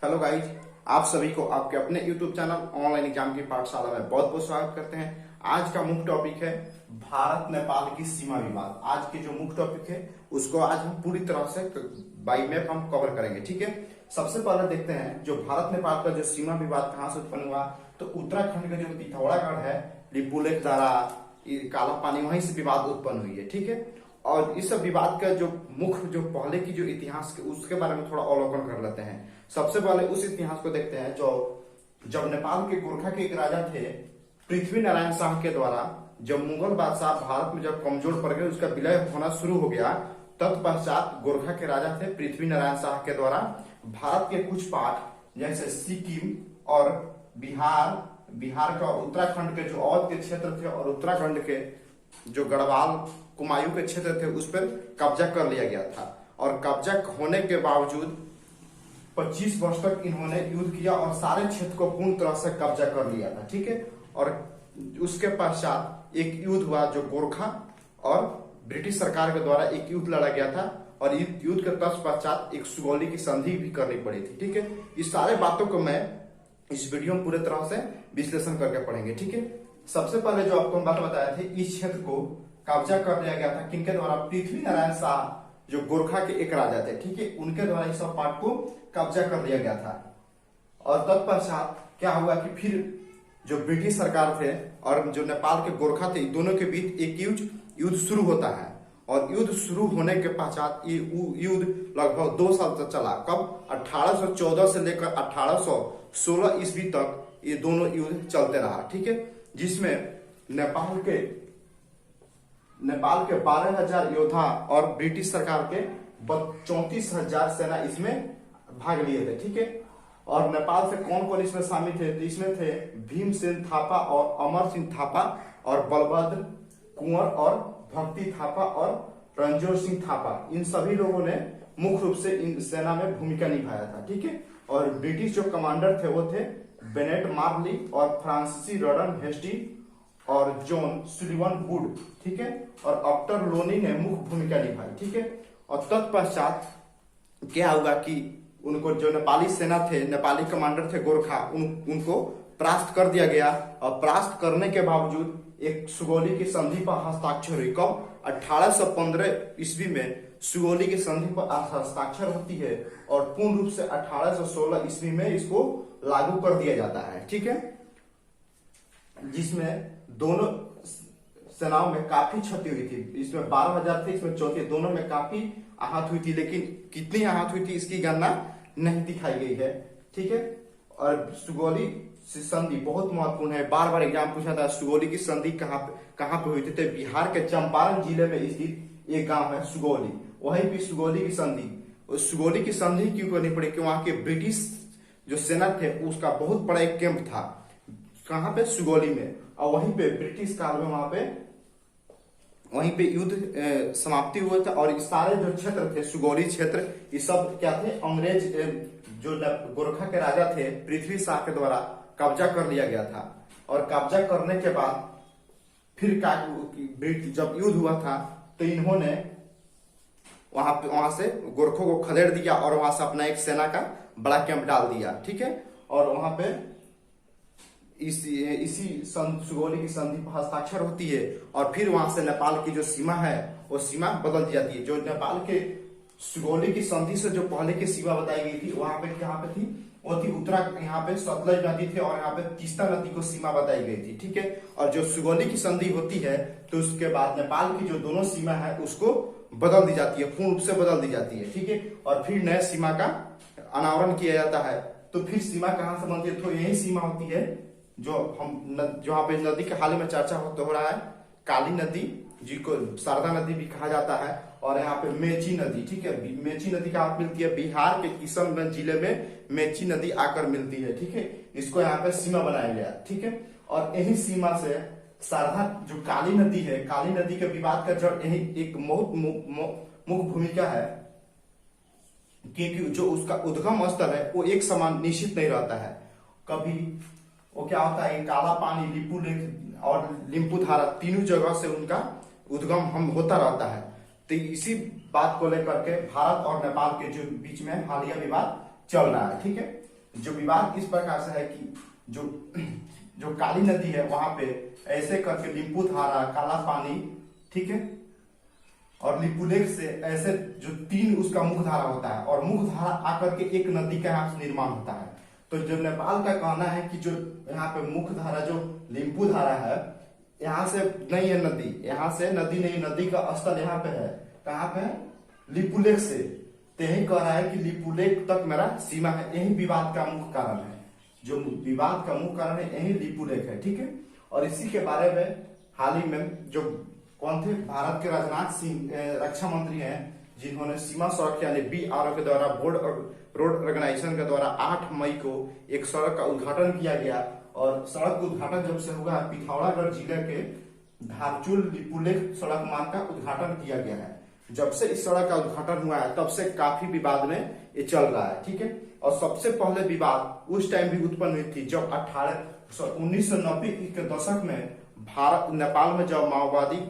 Hello guys, आप सभी को आपके अपने YouTube चैनल ऑनलाइन एग्जाम की पाठशाला में बहुत बहुत स्वागत करते हैं। आज का मुख्य टॉपिक है भारत नेपाल की सीमा विवाद। आज के जो मुख्य टॉपिक है उसको आज हम पूरी तरह से बाई मैप हम कवर करेंगे। ठीक है, सबसे पहले देखते हैं जो भारत नेपाल का जो सीमा विवाद कहाँ से उत्पन्न हुआ। तो उत्तराखंड का जो पिथौरागढ़ है, लिपुलेख द्वारा काला पानी, वहीं से विवाद उत्पन्न हुई है। ठीक है, और इस सब विवाद का जो मुख्य जो पहले की जो इतिहास उसके बारे में थोड़ा अवलोकन कर लेते हैं। सबसे पहले उस इतिहास को देखते हैं जो जब नेपाल के गोरखा के एक राजा थे पृथ्वी नारायण शाह के द्वारा, जब मुगल बादशाह भारत में जब कमजोर पड़ गए, उसका विलय होना शुरू हो गया। तत्पश्चात गोरखा के राजा थे पृथ्वी नारायण शाह के द्वारा भारत के कुछ पार्ट जैसे सिक्किम और बिहार का उत्तराखंड के जो अवध के क्षेत्र थे और उत्तराखंड के जो गढ़वाल कुमायूं के क्षेत्र थे उस पर कब्जा कर लिया गया था। और कब्जा होने के बावजूद 25 वर्ष तक इन्होंने युद्ध किया और सारे क्षेत्र को पूर्ण तरह से कब्जा कर लिया था। ठीक है, और उसके पश्चात एक युद्ध हुआ जो गोरखा और ब्रिटिश सरकार के द्वारा एक युद्ध लड़ा गया था और इस युद्ध के तत्पश्चात एक सुगौली की संधि भी करनी पड़ी थी। ठीक है, इस सारे बातों को मैं इस वीडियो में पूरे तरह से विश्लेषण करके पढ़ेंगे। ठीक है, सबसे पहले जो आपको बात बताया था, इस क्षेत्र को कब्जा कर लिया गया था किनके द्वारा? पृथ्वी नारायण शाह जो गोरखा के एक राजा थे। ठीक है, उनके द्वारा इस सब पार्ट को कब्जा कर लिया गया था। और तत्पश्चात क्या हुआ कि फिर जो ब्रिटिश सरकार थे और जो नेपाल के गोरखा थे, दोनों के बीच एक युद्ध शुरू होता है। और युद्ध शुरू होने के पश्चात ये युद्ध लगभग 2 साल तक चला। कब? 1814 से लेकर 1816 ईस्वी तक ये दोनों युद्ध चलते रहा। ठीक है, जिसमें नेपाल के 12,000 योद्धा और ब्रिटिश सरकार के 34,000 सेना इसमें भाग लिए थे। ठीक है, और नेपाल से कौन कौन इसमें शामिल थे? तो इसमें थे भीमसेन थापा और अमर सिंह थापा और बलभद्र कुंवर और भक्ति थापा और रंजोर सिंह थापा। इन सभी लोगों ने मुख्य रूप से इन सेना में भूमिका निभाया था। ठीक है, और ब्रिटिश जो कमांडर थे वो थे बेनेट मार्ली और फ्रांसीसी रॉडन हेस्टी और जॉन सुलिवन वुड। ठीक है, और अपटर लोनी ने मुख्य भूमिका निभाई। ठीक है, और तत्पश्चात क्या हुआ कि उनको जो नेपाली सेना थे, नेपाली कमांडर थे गोरखा, उनको परास्त कर दिया गया। और परास्त करने के बावजूद एक सुगौली की संधि पर हस्ताक्षर हुई। कब? 1815 ईस्वी में सुगौली की संधि पर हस्ताक्षर होती है और पूर्ण रूप से 1816 ईस्वी में इसको लागू कर दिया जाता है। ठीक है, जिसमें दोनों सेनाओं में काफी क्षति हुई थी। इसमें 12,000 थे, इसमें 34, दोनों में काफी आहत हुई थी, लेकिन कितनी आहत हुई थी इसकी गणना नहीं दिखाई गई है। ठीक है, और सुगौली संधि बहुत महत्वपूर्ण है, बार बार एग्जाम पूछा था सुगौली की संधि कहाँ पे हुई थी? तो बिहार के चंपारण जिले में स्थित एक गांव है सुगौली, वहीं पे सुगौली की संधि। उस सुगौली की संधि क्यों करनी पड़ी? कि वहां के ब्रिटिश जो सेना थे उसका बहुत बड़ा एक कैंप था। कहां पे? सुगौली में। और वहीं पे ब्रिटिश काल में वहीं पे युद्ध समाप्ति हुए थे। और सारे जो क्षेत्र थे, सुगौली क्षेत्र, ये सब क्या थे? अंग्रेज जो गोरखा के राजा थे पृथ्वी शाह के द्वारा कब्जा कर लिया गया था। और कब्जा करने के बाद फिर जब युद्ध हुआ था तो इन्होंने वहां से गोरखों को खदेड़ दिया और वहां से अपना एक सेना का बड़ा कैंप डाल दिया। ठीक है, और वहां पे इसी सुगौली की संधि पर हस्ताक्षर होती है और फिर वहां से नेपाल की जो सीमा है वो सीमा बदल दी जाती है। जो नेपाल के सुगौली की संधि से जो पहले की सीमा बताई गई थी वहां पे कहां पे थी? वो थी यहाँ पे सतलज नदी थी और यहाँ पे तीस्ता नदी को सीमा बताई गई थी। ठीक है, और जो सुगौली की संधि होती है तो उसके बाद नेपाल की जो दोनों सीमा है उसको बदल दी जाती है, पूर्ण रूप से बदल दी जाती है। ठीक है, और फिर नए सीमा का अनावरण किया जाता है। तो फिर सीमा कहां से बनती है? तो यही सीमा होती है जो जहाँ पे नदी के हाल में चर्चा हो रहा है, काली नदी जिसको शारदा नदी भी कहा जाता है, और यहाँ पे मेची नदी। ठीक है, मेची नदी कहाँ मिलती है? बिहार के किशनगंज जिले में मेची नदी आकर मिलती है। ठीक है, इसको यहाँ पे सीमा बनाया गया। ठीक है, और यही सीमा से शारदा जो काली नदी है, काली नदी के विवाद का जड़ यही एक मुख्य भूमिका है, क्योंकि जो उसका उद्गम स्थल है वो एक समान निश्चित नहीं रहता है। कभी वो क्या होता है, काला पानी, लिपुलेख और लिम्बुधारा, तीनों जगह से उनका उद्गम हम होता रहता है। तो इसी बात को लेकर के भारत और नेपाल के जो बीच में हालिया विवाद चल रहा है। ठीक है, जो विवाद इस प्रकार से है कि जो जो काली नदी है वहां पे ऐसे करके लिम्बूधारा, काला पानी, ठीक है, और लिपुलेख से ऐसे जो तीन उसका मुख्य धारा होता है और मुख्य धारा आकर के एक नदी का यहाँ से निर्माण होता है। तो जो नेपाल का कहना है कि जो यहाँ पे मुख्य धारा जो लिम्बू धारा है, यहाँ से नहीं है नदी, यहाँ से नदी नहीं, नदी का स्थल यहाँ पे है, कहाँ पे है, लिपुलेख से। तो यही कह रहा है कि लिपुलेख तक मेरा सीमा है। यही विवाद का मुख्य कारण है, जो विवाद का मुख्य कारण है यही लिपुलेख है, ठीक है। और इसी के बारे में हाल ही में जो कौन थे, भारत के राजनाथ सिंह रक्षा मंत्री हैं, जिन्होंने सीमा सड़क यानी BRO के द्वारा बोर्ड और रोड ऑर्गेनाइजेशन के द्वारा 8 मई को एक सड़क का उद्घाटन किया गया। और सड़क का उद्घाटन जब से हुआ, पिथौरागढ़ जिले के धारचूल लिपुलेख सड़क मार्ग का उद्घाटन किया गया है। जब से इस सड़क का उद्घाटन हुआ है तब से काफी विवाद में ये चल रहा है, ठीक है। और सबसे पहले विवाद उस टाइम भी उत्पन्न हुई थी जब 1990 के दशक में भारत नेपाल में जब माओवादी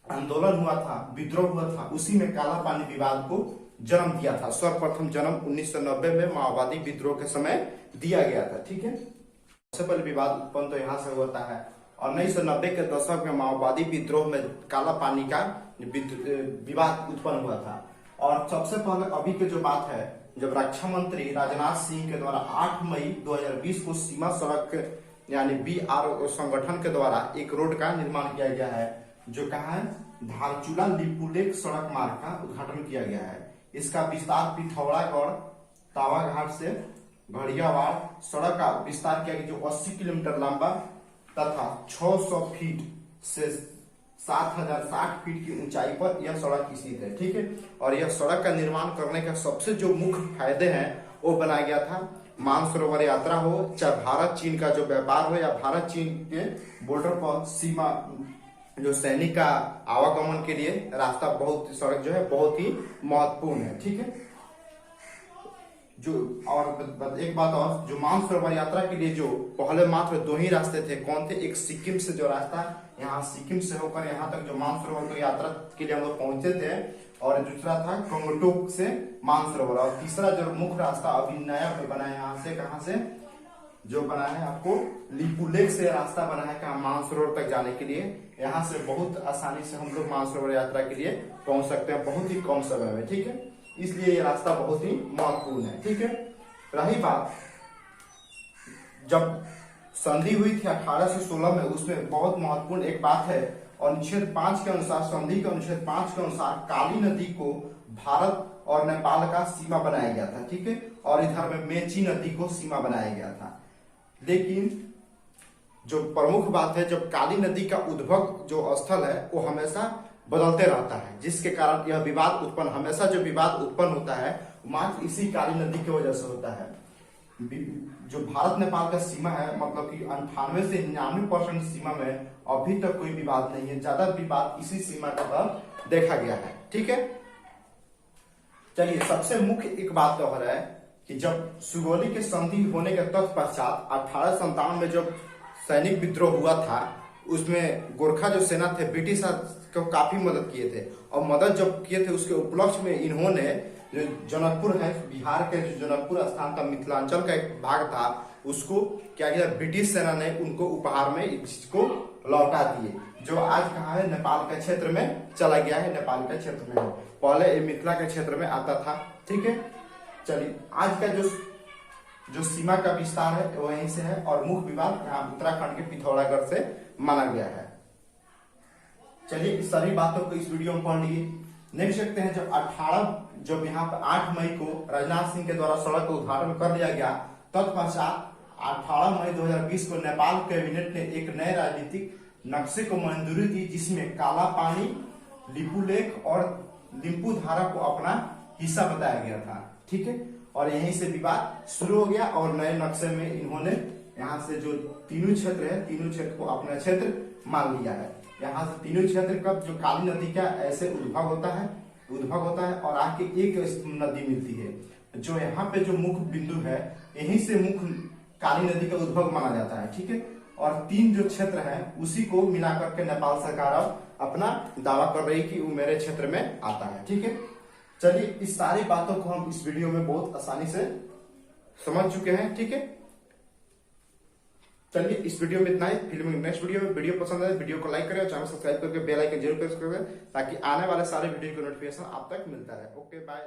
आंदोलन हुआ था, विद्रोह हुआ था, उसी में काला पानी विवाद को जन्म दिया था। सर्वप्रथम जन्म 1990 में माओवादी विद्रोह के समय दिया गया था, ठीक है। सबसे पहले विवाद उत्पन्न तो यहाँ से होता है। और 1990 के दशक में माओवादी विद्रोह में काला पानी का विवाद उत्पन्न हुआ था। और सबसे पहले अभी की जो बात है, जब रक्षा मंत्री राजनाथ सिंह के द्वारा 8 मई 2020 को सीमा सड़क यानी BRO संगठन के द्वारा एक रोड का निर्माण किया गया है, जो कहाँ है, धारचूला लिपुलेख सड़क मार्ग का उद्घाटन किया गया है। इसका विस्तार पिथौरागढ़ तावाघाट से घड़ियावाड़ सड़क का विस्तार किया गया, जो 80 किलोमीटर लंबा तथा 600 फीट से 7060 फीट की ऊंचाई पर यह सड़क स्थित है, ठीक है। और यह सड़क का निर्माण करने का सबसे जो मुख्य फायदे हैं वो बनाया गया था। मानसरोवर यात्रा हो, चाहे भारत चीन का जो व्यापार हो, या भारत चीन के बॉर्डर पर सीमा जो सैनिक का आवागमन के लिए रास्ता, बहुत सड़क जो है बहुत ही महत्वपूर्ण है, ठीक है। जो और एक बात और, जो मानसरोवर यात्रा के लिए जो पहले मात्र 2 ही रास्ते थे, कौन थे, एक सिक्किम से जो रास्ता यहाँ सिक्किम से होकर यहाँ तक जो मानसरोवर की यात्रा के लिए हम लोग पहुंचे थे, और दूसरा था गंगटोक से मानसरोवर, और तीसरा जो मुख्य रास्ता अभी नया बना है यहाँ से, कहाँ से जो बना है आपको, लिपुलेख से रास्ता बना है कहाँ, मानसरोवर तक जाने के लिए। यहाँ से बहुत आसानी से हम लोग मानसरोवर यात्रा के लिए पहुंच सकते हैं बहुत ही कम समय में, ठीक है। इसलिए ये रास्ता बहुत ही महत्वपूर्ण है, ठीक है। रही बात जब संधि हुई थी 1816 में, उसमें बहुत महत्वपूर्ण एक बात है, अनुच्छेद 5 के अनुसार, संधि के अनुच्छेद 5 के अनुसार काली नदी को भारत और नेपाल का सीमा बनाया गया था, ठीक है। और इधर में मेची नदी को सीमा बनाया गया था। लेकिन जो प्रमुख बात है, जब काली नदी का उद्भव जो स्थल है वो हमेशा बदलते रहता है, जिसके कारण यह विवाद उत्पन्न, हमेशा जो विवाद उत्पन्न होता है मात्र इसी काली नदी की वजह से होता है। जो भारत नेपाल का सीमा है, मतलब कि 98 से 99% सीमा में अभी तक कोई विवाद नहीं है, ज्यादा विवाद इसी सीमा के तरफ देखा गया है, ठीक है। चलिए, सबसे मुख्य एक बात तो है कि जब सुगौली के संधि होने के तत्पश्चात 1857 में जब सैनिक विद्रोह हुआ था, उसमें गोरखा जो सेना थे ब्रिटिश को काफी मदद किए थे, और मदद जब किए थे उसके उपलक्ष्य में इन्होंने जो जनकपुर है, बिहार के जो जनकपुर स्थान था, मिथिलांचल का एक भाग था, उसको क्या किया, ब्रिटिश सेना ने उनको उपहार में इसको लौटा दिए, जो आज कहाँ है, नेपाल के क्षेत्र में चला गया है, नेपाल के क्षेत्र में, पहले ये मिथिला के क्षेत्र में आता था, ठीक है। चलिए, आज का जो सीमा का विस्तार है वहीं से है, और मुख्य विवाद यहाँ उत्तराखंड के पिथौरागढ़ से माना गया है। चलिए, इस सारी बातों को इस वीडियो में पढ़ लिए। देख सकते हैं जब यहाँ पर 8 मई को राजनाथ सिंह के द्वारा सड़क का उद्घाटन कर दिया गया, तत्पश्चात 18 मई 2020 को नेपाल कैबिनेट ने एक नए राजनीतिक नक्शे को मंजूरी दी, जिसमें काला पानी, लिपुलेख और लिम्बूधारा को अपना हिस्सा बताया गया था, ठीक है। और यहीं से विवाद शुरू हो गया, और नए नक्शे में इन्होंने यहाँ से जो तीनों क्षेत्र है, तीनों क्षेत्र को अपना क्षेत्र मान लिया है। यहाँ से तीनों क्षेत्र का जो काली नदी का ऐसे उद्भव होता है और आके एक नदी मिलती है। जो यहाँ पे जो मुख्य बिंदु है, यहीं से मुख्य काली नदी का उद्भव माना जाता है, ठीक है। और 3 जो क्षेत्र है उसी को मिलाकर के नेपाल सरकार अब अपना दावा कर रही कि वो मेरे क्षेत्र में आता है, ठीक है। चलिए, इस सारी बातों को हम इस वीडियो में बहुत आसानी से समझ चुके हैं, ठीक है। चलिए इस वीडियो में इतना ही, फिर नेक्स्ट वीडियो में। वीडियो पसंद आए वीडियो को लाइक करें और चैनल सब्सक्राइब करके बेल आइकन जरूर प्रेस करें ताकि आने वाले सारे वीडियो की नोटिफिकेशन आप तक मिलता रहे। Okay bye.